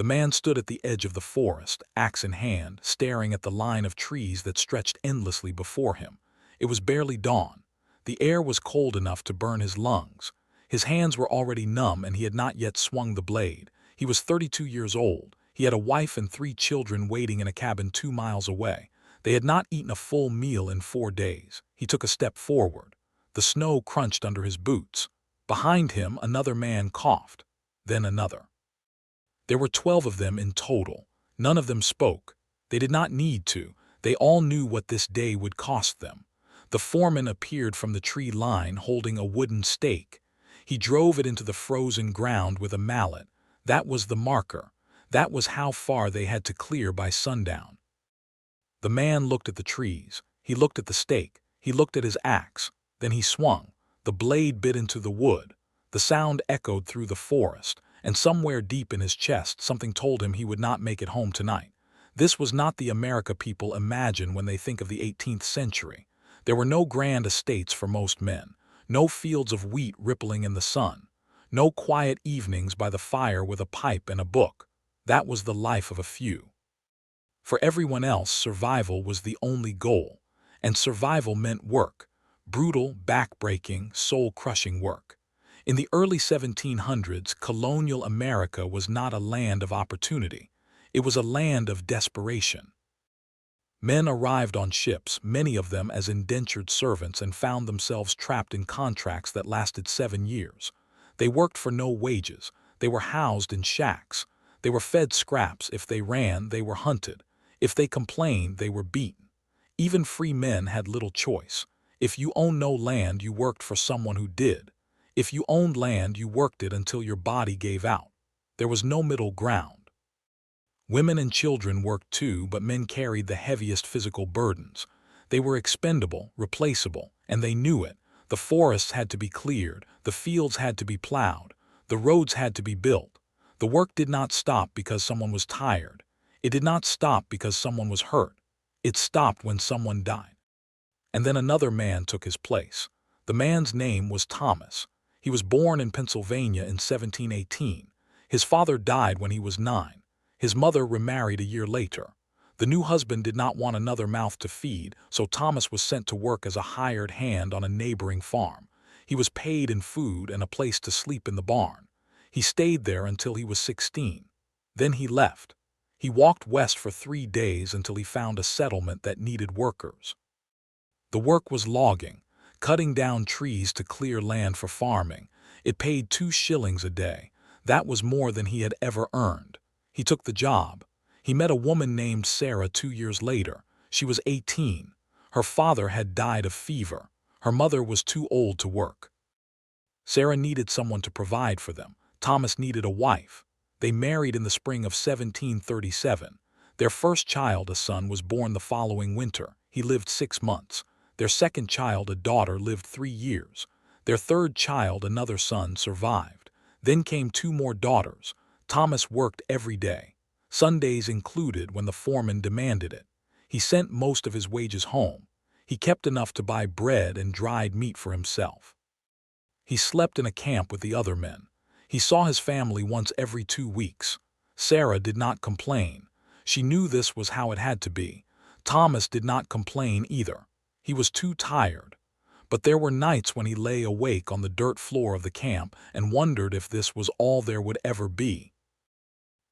The man stood at the edge of the forest, axe in hand, staring at the line of trees that stretched endlessly before him. It was barely dawn. The air was cold enough to burn his lungs. His hands were already numb and he had not yet swung the blade. He was 32 years old. He had a wife and 3 children waiting in a cabin 2 miles away. They had not eaten a full meal in 4 days. He took a step forward. The snow crunched under his boots. Behind him, another man coughed. Then another. There were 12 of them in total. None of them spoke. They did not need to. They all knew what this day would cost them. The foreman appeared from the tree line holding a wooden stake. He drove it into the frozen ground with a mallet. That was the marker. That was how far they had to clear by sundown. The man looked at the trees. He looked at the stake. He looked at his axe. Then he swung. The blade bit into the wood. The sound echoed through the forest, and somewhere deep in his chest something told him he would not make it home tonight. This was not the America people imagine when they think of the 18th century. There were no grand estates for most men, no fields of wheat rippling in the sun, no quiet evenings by the fire with a pipe and a book. That was the life of a few. For everyone else, survival was the only goal, and survival meant work, brutal, back-breaking, soul-crushing work. In the early 1700s, colonial America was not a land of opportunity. It was a land of desperation. Men arrived on ships, many of them as indentured servants, and found themselves trapped in contracts that lasted 7 years. They worked for no wages. They were housed in shacks. They were fed scraps. If they ran, they were hunted. If they complained, they were beaten. Even free men had little choice. If you owned no land, you worked for someone who did. If you owned land, you worked it until your body gave out. There was no middle ground. Women and children worked too, but men carried the heaviest physical burdens. They were expendable, replaceable, and they knew it. The forests had to be cleared, the fields had to be plowed, the roads had to be built. The work did not stop because someone was tired. It did not stop because someone was hurt. It stopped when someone died. And then another man took his place. The man's name was Thomas. He was born in Pennsylvania in 1718. His father died when he was 9. His mother remarried a year later. The new husband did not want another mouth to feed, so Thomas was sent to work as a hired hand on a neighboring farm. He was paid in food and a place to sleep in the barn. He stayed there until he was 16. Then he left. He walked west for 3 days until he found a settlement that needed workers. The work was logging, cutting down trees to clear land for farming. It paid 2 shillings a day. That was more than he had ever earned. He took the job. He met a woman named Sarah 2 years later. She was 18. Her father had died of fever. Her mother was too old to work. Sarah needed someone to provide for them. Thomas needed a wife. They married in the spring of 1737. Their first child, a son, was born the following winter. He lived 6 months. Their second child, a daughter, lived 3 years. Their third child, another son, survived. Then came 2 more daughters. Thomas worked every day, Sundays included when the foreman demanded it. He sent most of his wages home. He kept enough to buy bread and dried meat for himself. He slept in a camp with the other men. He saw his family once every 2 weeks. Sarah did not complain. She knew this was how it had to be. Thomas did not complain either. He was too tired. But there were nights when he lay awake on the dirt floor of the camp and wondered if this was all there would ever be.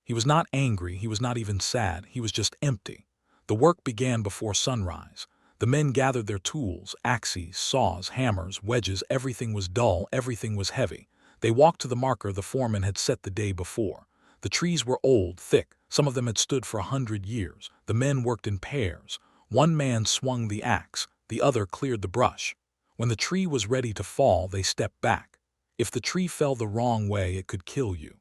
He was not angry, he was not even sad, he was just empty. The work began before sunrise. The men gathered their tools, axes, saws, hammers, wedges. Everything was dull, everything was heavy. They walked to the marker the foreman had set the day before. The trees were old, thick. Some of them had stood for 100 years. The men worked in pairs. One man swung the axe, the other cleared the brush. When the tree was ready to fall, they stepped back. If the tree fell the wrong way, it could kill you.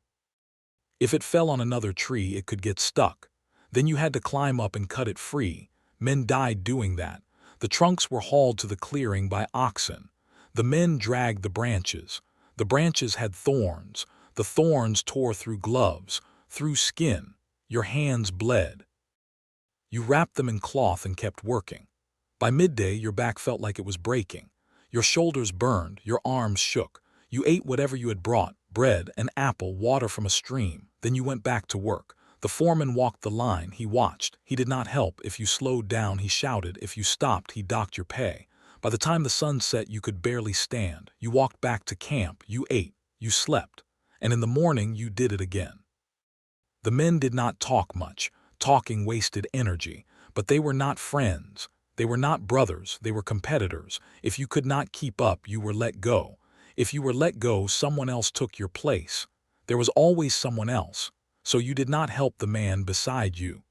If it fell on another tree, it could get stuck. Then you had to climb up and cut it free. Men died doing that. The trunks were hauled to the clearing by oxen. The men dragged the branches. The branches had thorns. The thorns tore through gloves, through skin. Your hands bled. You wrapped them in cloth and kept working. By midday, your back felt like it was breaking. Your shoulders burned, your arms shook. You ate whatever you had brought, bread, an apple, water from a stream. Then you went back to work. The foreman walked the line, he watched. He did not help. If you slowed down, he shouted. If you stopped, he docked your pay. By the time the sun set, you could barely stand. You walked back to camp, you ate, you slept, and in the morning you did it again. The men did not talk much. Talking wasted energy, but they were not friends. They were not brothers, they were competitors. If you could not keep up, you were let go. If you were let go, someone else took your place. There was always someone else, so you did not help the man beside you.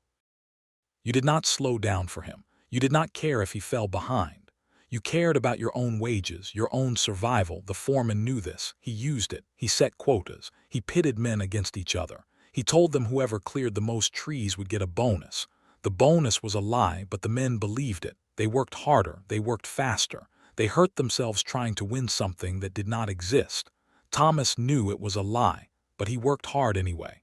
You did not slow down for him. You did not care if he fell behind. You cared about your own wages, your own survival. The foreman knew this. He used it. He set quotas. He pitted men against each other. He told them whoever cleared the most trees would get a bonus. The bonus was a lie, but the men believed it. They worked harder. They worked faster. They hurt themselves trying to win something that did not exist. Thomas knew it was a lie, but he worked hard anyway.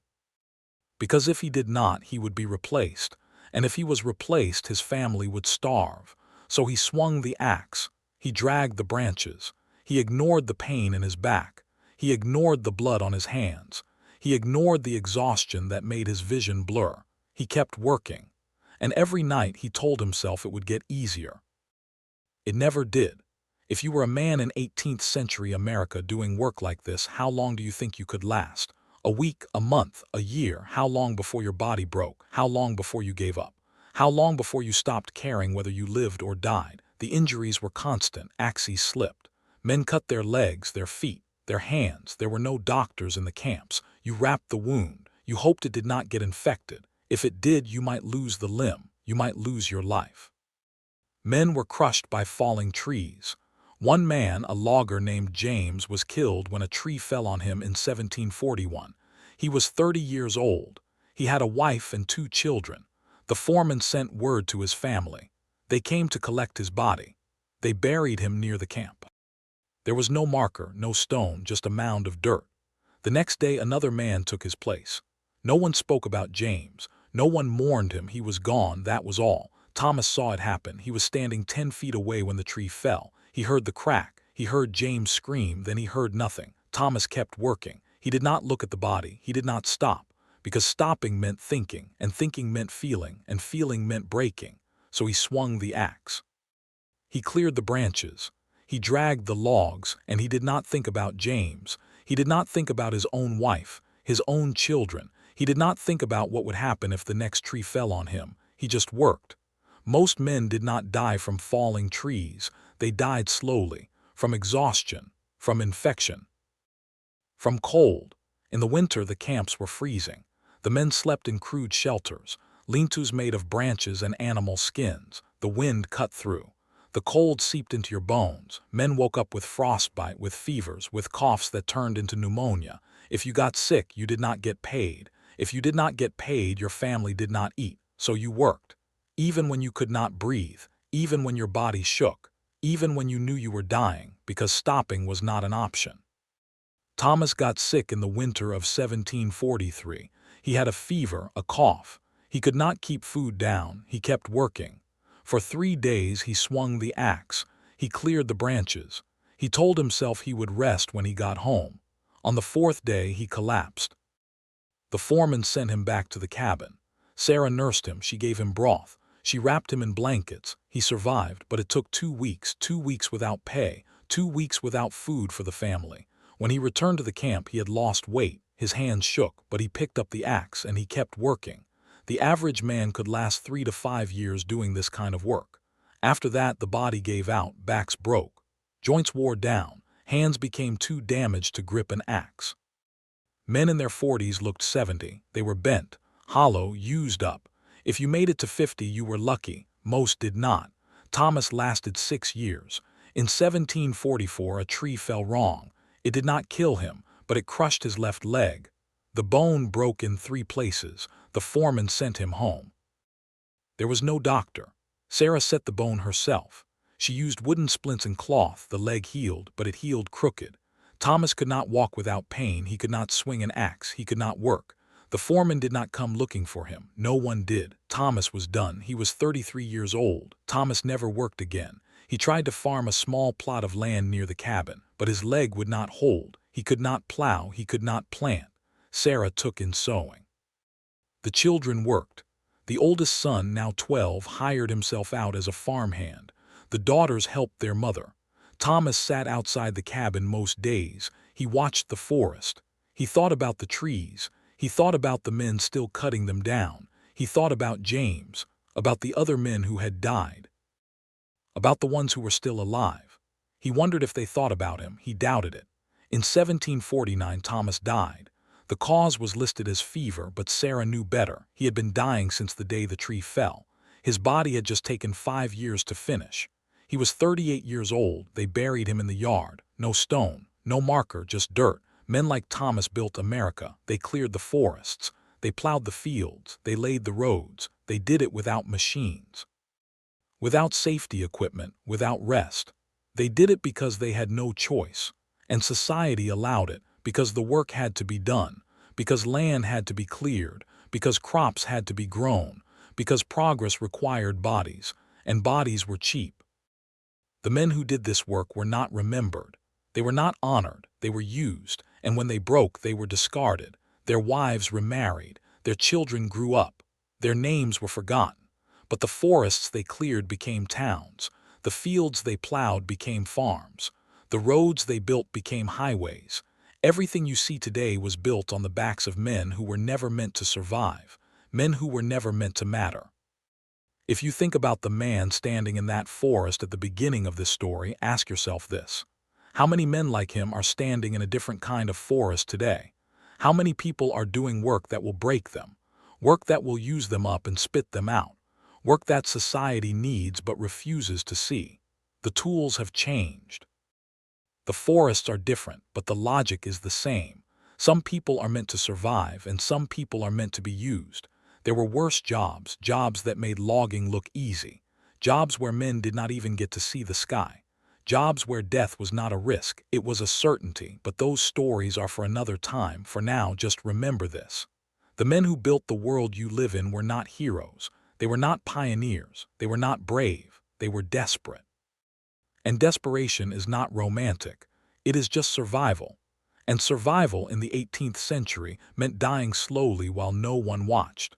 Because if he did not, he would be replaced. And if he was replaced, his family would starve. So he swung the axe. He dragged the branches. He ignored the pain in his back. He ignored the blood on his hands. He ignored the exhaustion that made his vision blur. He kept working. And every night he told himself it would get easier. It never did. If you were a man in 18th-century America doing work like this, how long do you think you could last? A week, a month, a year? How long before your body broke? How long before you gave up? How long before you stopped caring whether you lived or died? The injuries were constant. Axes slipped. Men cut their legs, their feet, their hands. There were no doctors in the camps. You wrapped the wound. You hoped it did not get infected. If it did, you might lose the limb. You might lose your life. Men were crushed by falling trees. One man, a logger named James, was killed when a tree fell on him in 1741. He was 30 years old. He had a wife and 2 children. The foreman sent word to his family. They came to collect his body. They buried him near the camp. There was no marker, no stone, just a mound of dirt. The next day another man took his place. No one spoke about James. No one mourned him. He was gone, that was all. Thomas saw it happen. He was standing 10 feet away when the tree fell. He heard the crack. He heard James scream, then he heard nothing. Thomas kept working. He did not look at the body. He did not stop, because stopping meant thinking, and thinking meant feeling, and feeling meant breaking. So he swung the axe. He cleared the branches. He dragged the logs, and he did not think about James. He did not think about his own wife, his own children. He did not think about what would happen if the next tree fell on him. He just worked. Most men did not die from falling trees. They died slowly, from exhaustion, from infection, from cold. In the winter, the camps were freezing. The men slept in crude shelters, lean-tos made of branches and animal skins. The wind cut through. The cold seeped into your bones. Men woke up with frostbite, with fevers, with coughs that turned into pneumonia. If you got sick, you did not get paid. If you did not get paid, your family did not eat. So you worked. Even when you could not breathe, even when your body shook, even when you knew you were dying, because stopping was not an option. Thomas got sick in the winter of 1743. He had a fever, a cough. He could not keep food down. He kept working. For 3 days he swung the axe. He cleared the branches. He told himself he would rest when he got home. On the 4th day he collapsed. The foreman sent him back to the cabin. Sarah nursed him. She gave him broth. She wrapped him in blankets. He survived, but it took 2 weeks, 2 weeks without pay, 2 weeks without food for the family. When he returned to the camp, he had lost weight. His hands shook, but he picked up the axe and he kept working. The average man could last 3 to 5 years doing this kind of work. After that, the body gave out, backs broke, joints wore down, hands became too damaged to grip an axe. Men in their 40s looked 70. They were bent, hollow, used up. If you made it to 50, you were lucky. Most did not. Thomas lasted 6 years. In 1744, a tree fell wrong. It did not kill him, but it crushed his left leg. The bone broke in 3 places. The foreman sent him home. There was no doctor. Sarah set the bone herself. She used wooden splints and cloth. The leg healed, but it healed crooked. Thomas could not walk without pain. He could not swing an axe. He could not work. The foreman did not come looking for him. No one did. Thomas was done. He was 33 years old. Thomas never worked again. He tried to farm a small plot of land near the cabin, but his leg would not hold. He could not plow. He could not plant. Sarah took in sewing. The children worked. The oldest son, now 12, hired himself out as a farmhand. The daughters helped their mother. Thomas sat outside the cabin most days. He watched the forest. He thought about the trees. He thought about the men still cutting them down. He thought about James, about the other men who had died, about the ones who were still alive. He wondered if they thought about him. He doubted it. In 1749, Thomas died. The cause was listed as fever, but Sarah knew better. He had been dying since the day the tree fell. His body had just taken 5 years to finish. He was 38 years old. They buried him in the yard. No stone, no marker, just dirt. Men like Thomas built America. They cleared the forests. They plowed the fields. They laid the roads. They did it without machines, without safety equipment, without rest. They did it because they had no choice. And society allowed it, because the work had to be done, because land had to be cleared, because crops had to be grown, because progress required bodies, and bodies were cheap. The men who did this work were not remembered. They were not honored. They were used, and when they broke, they were discarded. Their wives remarried. Their children grew up. Their names were forgotten. But the forests they cleared became towns. The fields they plowed became farms. The roads they built became highways. Everything you see today was built on the backs of men who were never meant to survive, men who were never meant to matter. If you think about the man standing in that forest at the beginning of this story, ask yourself this: how many men like him are standing in a different kind of forest today? How many people are doing work that will break them, work that will use them up and spit them out, work that society needs but refuses to see? The tools have changed. The forests are different, but the logic is the same. Some people are meant to survive, and some people are meant to be used. There were worse jobs, jobs that made logging look easy, jobs where men did not even get to see the sky, jobs where death was not a risk, it was a certainty. But those stories are for another time. For now, just remember this: the men who built the world you live in were not heroes. They were not pioneers. They were not brave. They were desperate. And desperation is not romantic. It is just survival. And survival in the 18th century meant dying slowly while no one watched.